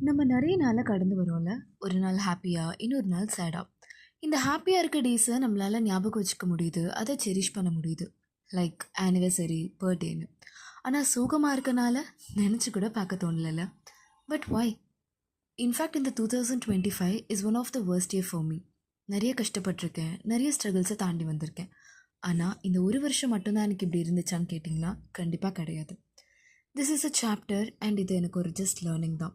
நம்ம நிறைய நாளாக கடந்து வரோம்ல. ஒரு நாள் ஹாப்பியாக, இன்னொரு நாள் சேடாக. இந்த ஹாப்பியாக இருக்க டேஸை நம்மளால் ஞாபகம் வச்சுக்க முடியுது, அதை செரிஷ் பண்ண முடியுது. லைக் ஆனிவர்சரி, பர்த்டேன்னு. ஆனால் சோகமாக இருக்கனால நினச்சி கூட பார்க்க தோணலைல்ல. But why? இன்ஃபேக்ட் இந்த 2025 is one of the worst year for me. நிறைய கஷ்டப்பட்டிருக்கேன், நிறைய ஸ்ட்ரகிள்ஸை தாண்டி வந்திருக்கேன். ஆனால் இந்த ஒரு வருஷம் மட்டும்தான் எனக்கு இப்படி இருந்துச்சான்னு கேட்டிங்கன்னா கண்டிப்பாக கிடையாது. This is a chapter and இது எனக்கு ஒரு ஜஸ்ட் லேர்னிங் தான்.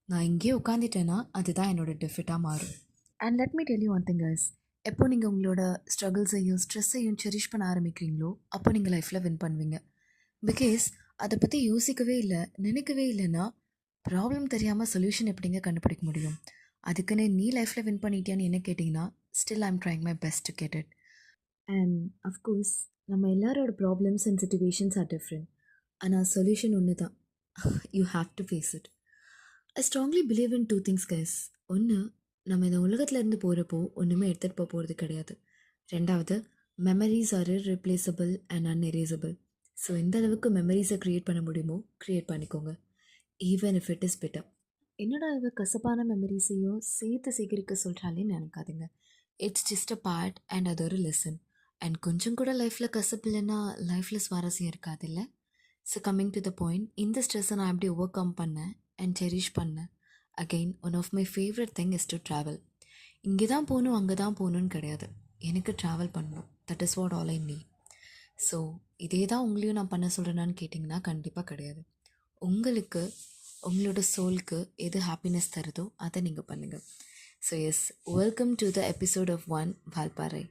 நான் இங்கேயே உட்காந்துட்டேன்னா அதுதான் என்னோட டெஃபிட்டாக மாறும். And let me tell you one thing guys. எப்போ நீங்கள் உங்களோட ஸ்ட்ரகிள்ஸையும் ஸ்ட்ரெஸ்ஸையும் செரிஷ் பண்ண ஆரம்பிக்கிறீங்களோ அப்போ நீங்கள் லைஃப்பில் வின் பண்ணுவீங்க. பிகாஸ் அதை பற்றி யோசிக்கவே இல்லை, நினைக்கவே இல்லைன்னா ப்ராப்ளம் தெரியாமல் சொல்யூஷன் எப்படிங்க கண்டுபிடிக்க முடியும்? அதுக்குன்னு நீ லைஃப்பில் வின் பண்ணிட்டியான்னு என்ன கேட்டிங்கன்னா still I'm trying my best to get it. And of course நம்ம எல்லாரோட problems and situations are different. ஆனால் சொல்யூஷன் ஒன்று தான். You have to face it. I strongly believe in two things guys. ஒன்று, நம்ம இந்த உலகத்துலேருந்து போகிறப்போ ஒன்றுமே எடுத்துகிட்டு போகிறது கிடையாது. ரெண்டாவது, memories are irreplaceable and unerasable. So எந்த அளவுக்கு மெமரிஸை க்ரியேட் பண்ண முடியுமோ க்ரியேட் பண்ணிக்கோங்க, even if it is better. என்னடா இவ கசப்பான மெமரிஸையும் சேர்த்து சேகரிக்க சொல்கிறாலே நினைக்காதீங்க. It's just a part and அது ஒரு லெசன். அண்ட் கொஞ்சம் கூட லைஃப்பில் கசப்பு இல்லைன்னா லைஃப்பில் சுவாரஸ்யம் இருக்காது இல்லை? So coming to the point, இந்த ஸ்ட்ரெஸ்ஸை நான் எப்படி ஓவர் கம் பண்ணேன் அண்ட் செரிஷ் பண்ணேன். Again one of my favourite thing is to travel. இங்கே தான் போகணும் அங்கே தான் போகணுன்னு கிடையாது, எனக்கு ட்ராவல் பண்ணணும். That is what all I need. So இதே தான் உங்களையும் நான் பண்ண சொல்கிறேன்னான்னு கேட்டிங்கன்னா கண்டிப்பாக கிடையாது. உங்களுக்கு உங்களோட சோலுக்கு எது ஹாப்பினஸ் தருதோ அதை நீங்கள் பண்ணுங்கள். So yes, welcome to the episode of one Valparai.